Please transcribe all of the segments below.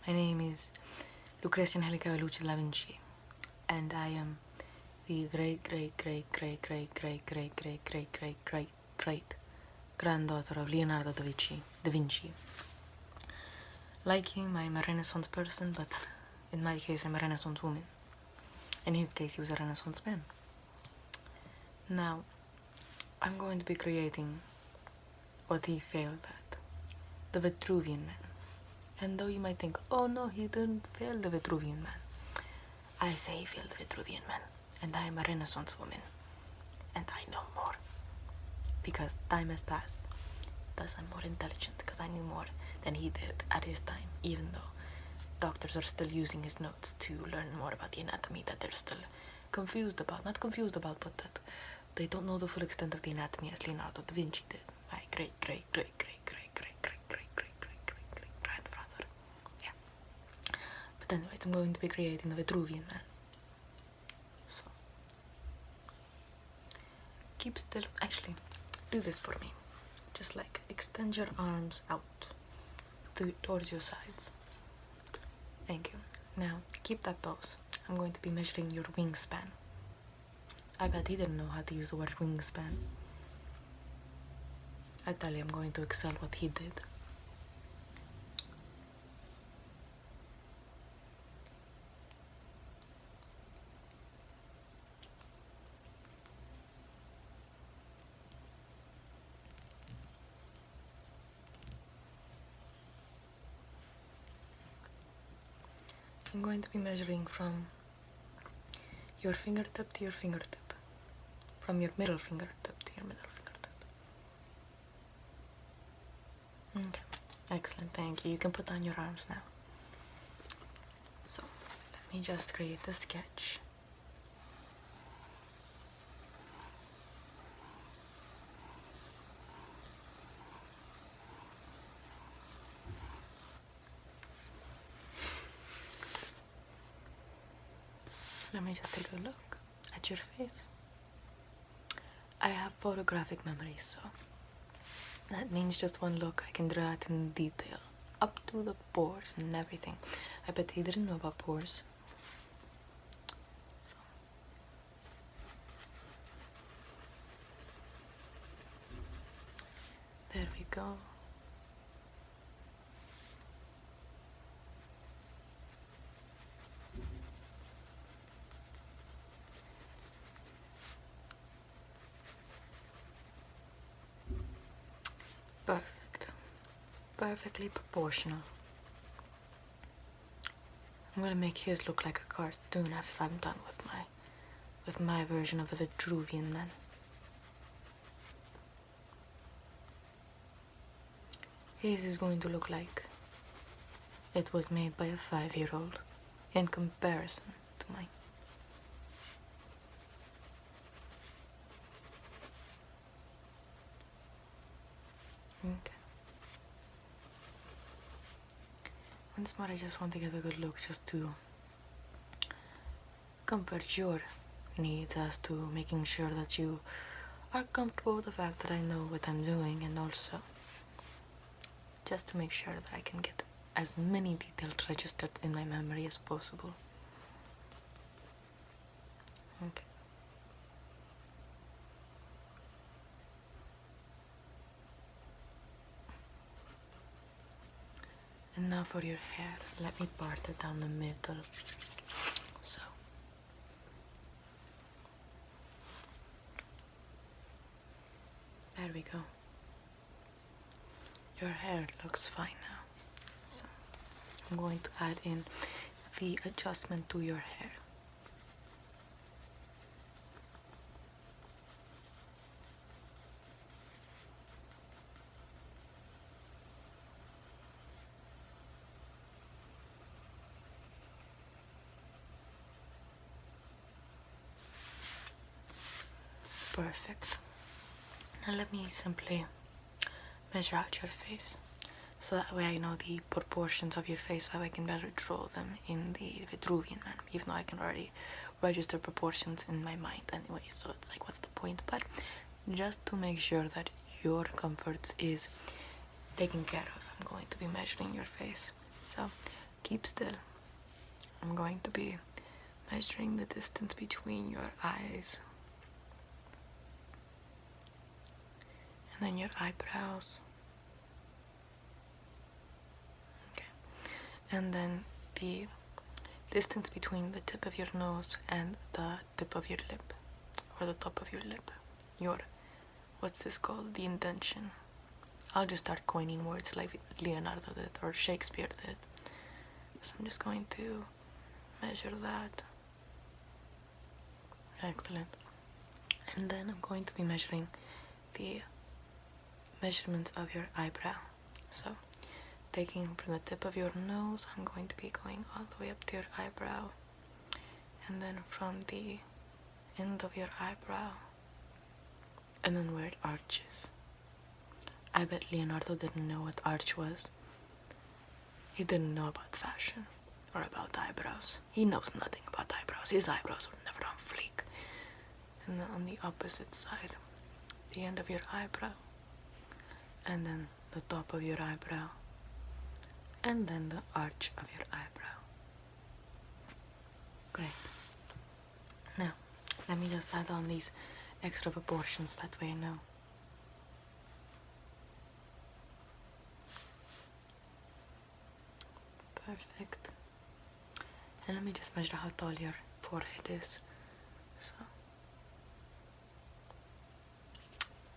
My name is Lucretia Angelica Bellucci da Vinci, and I am the great granddaughter of Leonardo da Vinci. Like him, I'm a Renaissance person, but in my case, I'm a Renaissance woman. In his case, he was a Renaissance man. Now, I'm going to be creating what he failed at, the Vitruvian man. And though you might think, oh no, he didn't fail the Vitruvian man, I say he failed the Vitruvian man, and I am a Renaissance woman, and I know more, because time has passed. Thus I'm more intelligent, because I knew more than he did at his time, even though doctors are still using his notes to learn more about the anatomy that they're still confused about. Not confused about, but that they don't know the full extent of the anatomy as Leonardo da Vinci did. My great grandfather. Yeah. But anyways, I'm going to be creating the Vitruvian man. So, keep still. Actually, do this for me. Just like extend your arms out towards your sides. Thank you. Now, keep that pose. I'm going to be measuring your wingspan. I bet he didn't know how to use the word wingspan. I tell you, I'm going to excel what he did. I'm going to be measuring from your fingertip to your fingertip. From your middle fingertip to your middle fingertip. Okay, excellent, thank you. You can put on your arms now. So, let me just create the sketch. Let me just take a look at your face. I have photographic memory, so that means just one look I can draw it in detail, up to the pores and everything. I bet he didn't know about pores. So, there we go. Perfect. Perfectly proportional. I'm gonna make his look like a cartoon after I'm done with my version of the Vitruvian man. His is going to look like it was made by a 5-year-old in comparison to mine. Okay. Once more, I just want to get a good look just to comfort your needs as to making sure that you are comfortable with the fact that I know what I'm doing, and also just to make sure that I can get as many details registered in my memory as possible. Okay. And now for your hair, let me part it down the middle. So. There we go. Your hair looks fine now. So, I'm going to add in the adjustment to your hair. Perfect. Now let me simply measure out your face, so that way I know the proportions of your face, so I can better draw them in the Vitruvian man, even though I can already register proportions in my mind anyway, so like what's the point? But just to make sure that your comforts is taken care of, I'm going to be measuring your face. So Keep still. I'm going to be measuring the distance between your eyes and then your eyebrows. Okay. And then the distance between the tip of your nose and the tip of your lip, or the top of your lip. Your, what's this called? The indentation. I'll just start coining words like Leonardo did or Shakespeare did. So I'm just going to measure that. Excellent. And then I'm going to be measuring the measurements of your eyebrow. So taking from the tip of your nose, I'm going to be going all the way up to your eyebrow, and then from the end of your eyebrow, and then where it arches. I bet Leonardo didn't know what arch was. He didn't know about fashion or about eyebrows. He knows nothing about eyebrows. His eyebrows were never on fleek. And then on the opposite side, the end of your eyebrow, and then the top of your eyebrow, and then the arch of your eyebrow. Great. Now, let me just add on these extra proportions, that way I know. Perfect. And let me just measure how tall your forehead is. So,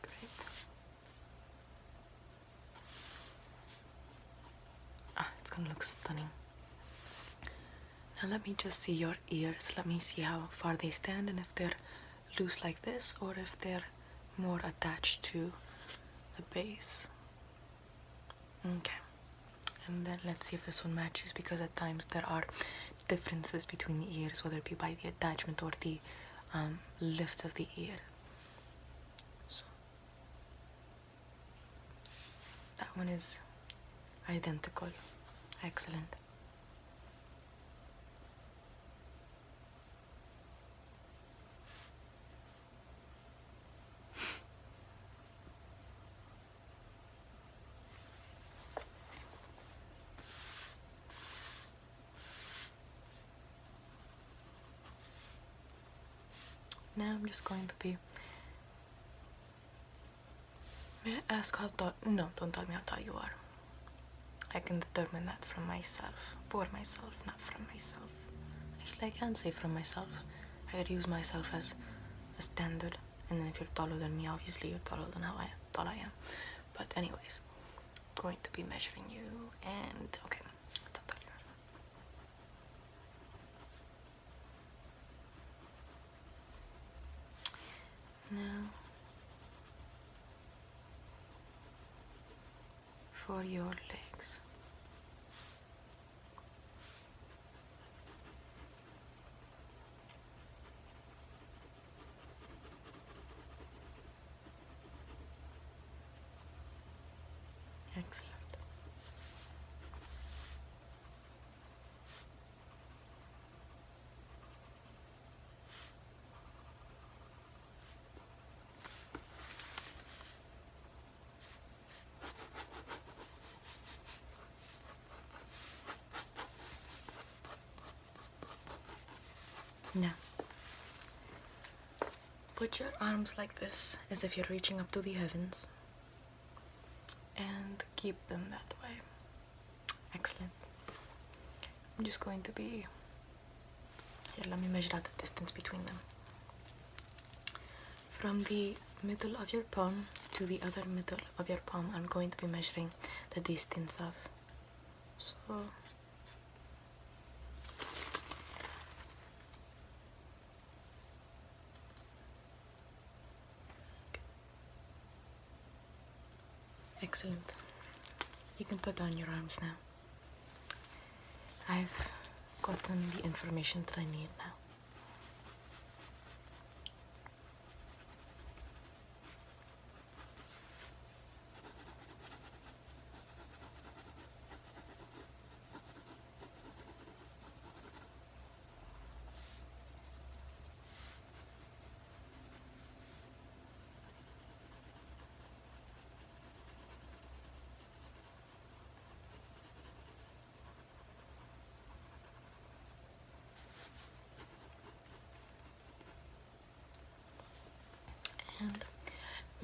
great. It's gonna look stunning. Now let me just see your ears. Let me see how far they stand and if they're loose like this or if they're more attached to the base. Okay. And then let's see if this one matches, because at times there are differences between the ears, whether it be by the attachment or the lift of the ear. So that one is identical. Excellent. Now I'm just going to be... May I ask how tall... No, don't tell me how tall you are. I can determine that from myself. For myself, not from myself. Actually, I can't say from myself. I could use myself as a standard. And then if you're taller than me, obviously you're taller than how tall I am. But anyways, I'm going to be measuring you. And, okay, that's how tall you are. Now, for your legs. Excellent. Now, put your arms like this, as if you're reaching up to the heavens, and keep them that way. Excellent. I'm just going to be... Here, let me measure out the distance between them. From the middle of your palm to the other middle of your palm, I'm going to be measuring the distance of... So... Excellent. You can put down your arms now. I've gotten the information that I need now.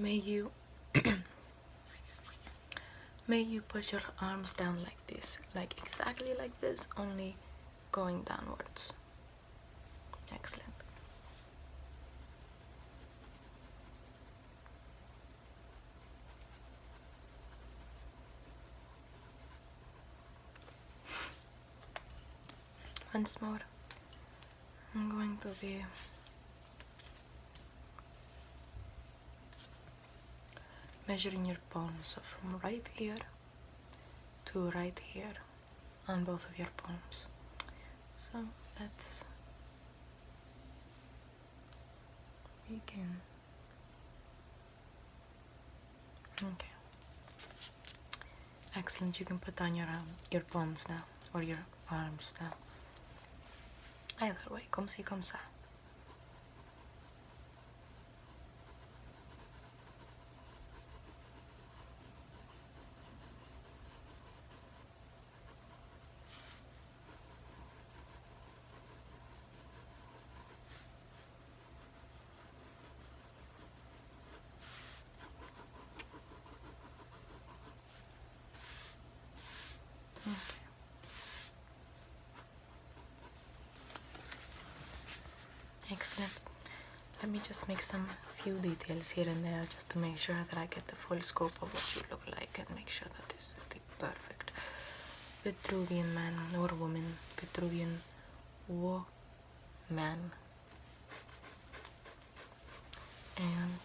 May you may you put your arms down like this, like exactly like this, only going downwards. Excellent. Once more, I'm going to be measuring your palms, so from right here to right here on both of your palms. So let's begin. Okay. Excellent. You can put down your palms now, or your arms now. Either way, comme ci, comme ça. Excellent. Let me just make some few details here and there just to make sure that I get the full scope of what you look like and make sure that this is the perfect Vitruvian man or woman. Vitruvian man. And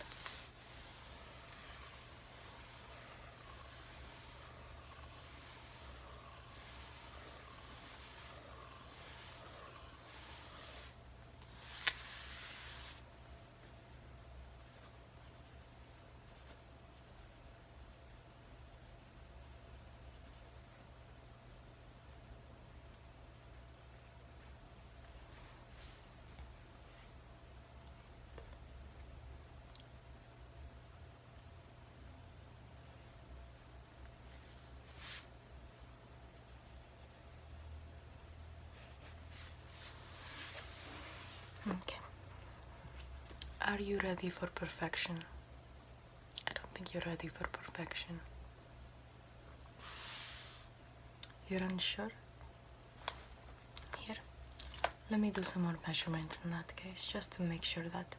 okay. Are you ready for perfection? I don't think you're ready for perfection. You're unsure? Here, let me do some more measurements in that case, just to make sure that,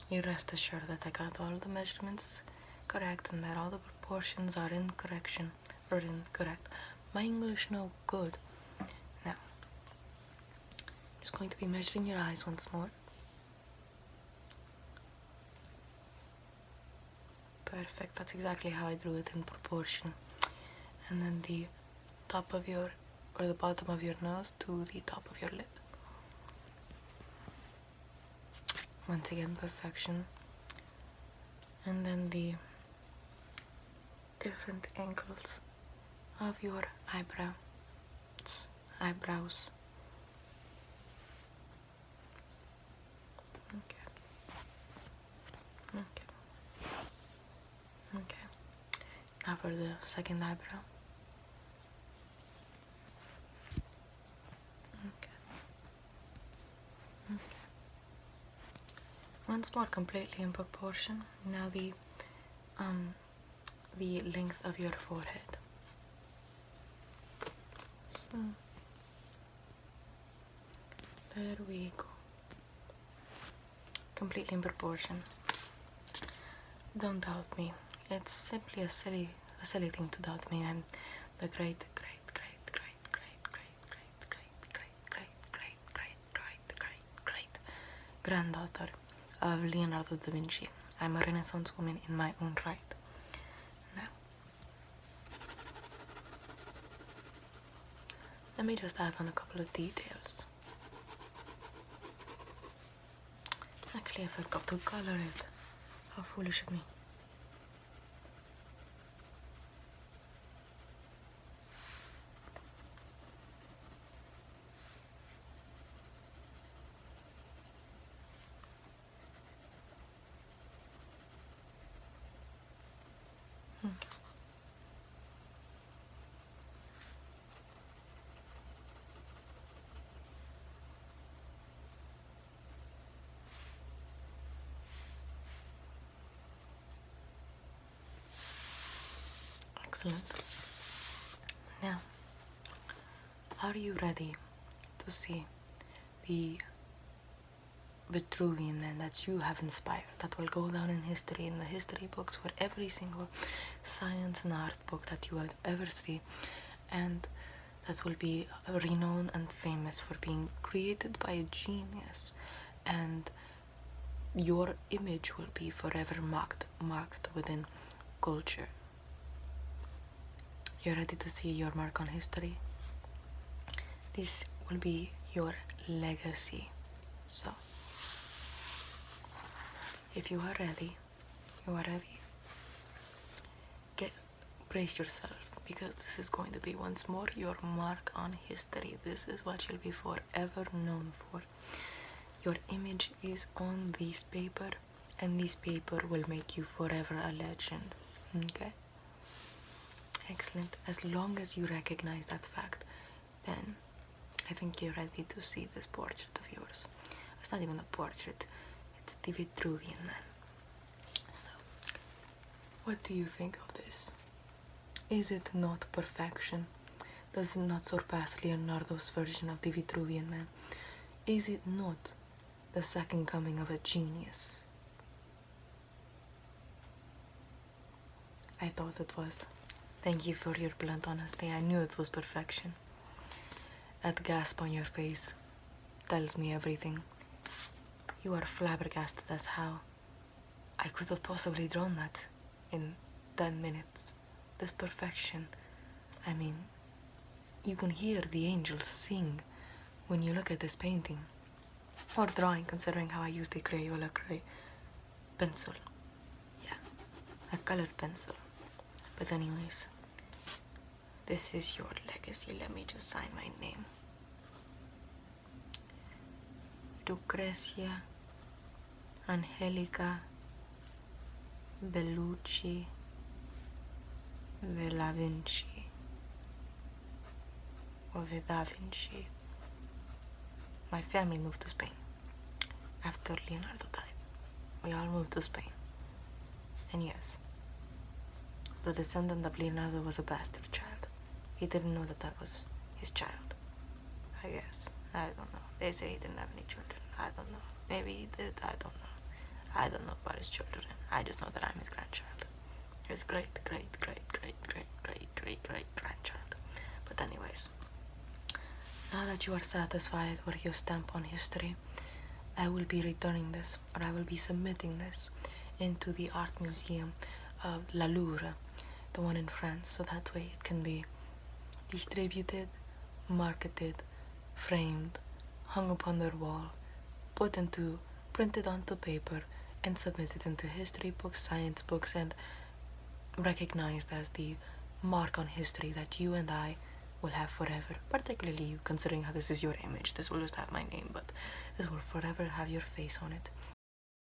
you rest assured that I got all the measurements correct and that all the proportions are in correction, or incorrect. My English no good. Now, I'm just going to be measuring your eyes once more. Perfect, that's exactly how I drew it in proportion. And then the top of your, or the bottom of your nose to the top of your lip. Once again, perfection. And then the different angles of your eyebrows. Okay. Now for the second eyebrow. Once more, completely in proportion. Now the length of your forehead. So there we go. Completely in proportion. Don't doubt me. It's simply a silly thing to doubt me. I'm the great granddaughter of Leonardo da Vinci. I'm a Renaissance woman in my own right. Now, let me just add on a couple of details. Actually, I forgot to color it. How foolish of me. Excellent. Now, are you ready to see the Vitruvian man that you have inspired, that will go down in history, in the history books, for every single science and art book that you will ever see, and that will be renowned and famous for being created by a genius, and your image will be forever marked within culture. You're ready to see your mark on history? This will be your legacy. So, if you are ready, brace yourself, because this is going to be once more your mark on history. This is what you'll be forever known for. Your image is on this paper, and this paper will make you forever a legend. Okay? Excellent. As long as you recognize that fact, then I think you're ready to see this portrait of yours. It's not even a portrait, it's the Vitruvian man. So, what do you think of this? Is it not perfection? Does it not surpass Leonardo's version of the Vitruvian man? Is it not the second coming of a genius? I thought it was. Thank you for your blunt honesty. I knew it was perfection. That gasp on your face tells me everything. You are flabbergasted as how I could have possibly drawn that in 10 minutes. This perfection. I mean, you can hear the angels sing when you look at this painting. Or drawing, considering how I used a Crayola pencil. Yeah, a colored pencil. But anyways, this is your legacy. Let me just sign my name. Lucrezia Angelica Bellucci de la Vinci, or de Da Vinci. My family moved to Spain after Leonardo died. We all moved to Spain. And yes, the descendant of Leonardo was a bastard child. He didn't know that that was his child. I guess. I don't know. They say he didn't have any children. I don't know. Maybe he did. I don't know. I don't know about his children. I just know that I'm his grandchild. His great grandchild. But anyways, now that you are satisfied with your stamp on history, I will be returning this, or I will be submitting this into the art museum of La Louvre, the one in France, so that way it can be distributed, marketed, framed, hung upon their wall, printed onto paper, and submitted into history books, science books, and recognized as the mark on history that you and I will have forever. Particularly you, considering how this is your image. This will just have my name, but this will forever have your face on it.